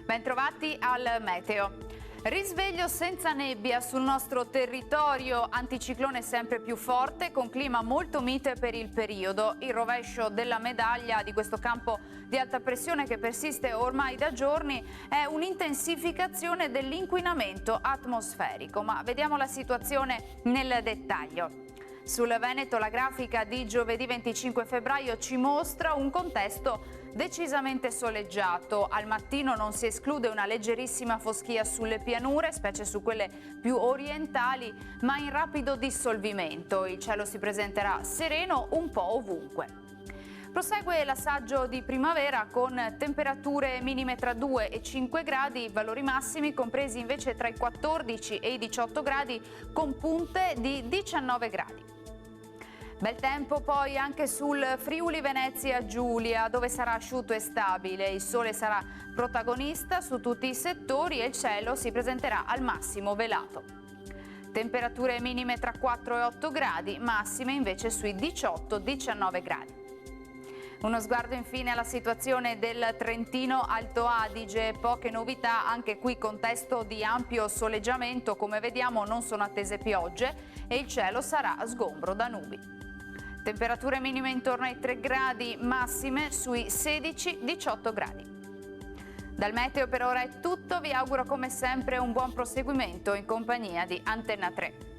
Bentrovati al meteo. Risveglio senza nebbia sul nostro territorio, anticiclone sempre più forte con clima molto mite per il periodo. Il rovescio della medaglia di questo campo di alta pressione che persiste ormai da giorni è un'intensificazione dell'inquinamento atmosferico. Ma vediamo la situazione nel dettaglio. Sul Veneto la grafica di giovedì 25 febbraio ci mostra un contesto decisamente soleggiato. Al mattino non si esclude una leggerissima foschia sulle pianure, specie su quelle più orientali, ma in rapido dissolvimento. Il cielo si presenterà sereno un po' ovunque. Prosegue l'assaggio di primavera con temperature minime tra 2 e 5 gradi, valori massimi compresi invece tra i 14 e i 18 gradi con punte di 19 gradi. Bel tempo poi anche sul Friuli Venezia Giulia, dove sarà asciutto e stabile. Il sole sarà protagonista su tutti i settori e il cielo si presenterà al massimo velato. Temperature minime tra 4 e 8 gradi, massime invece sui 18-19 gradi. Uno sguardo infine alla situazione del Trentino Alto Adige, poche novità, anche qui contesto di ampio soleggiamento, come vediamo non sono attese piogge e il cielo sarà sgombro da nubi. Temperature minime intorno ai 3 gradi, massime sui 16-18 gradi. Dal meteo per ora è tutto, vi auguro come sempre un buon proseguimento in compagnia di Antenna 3.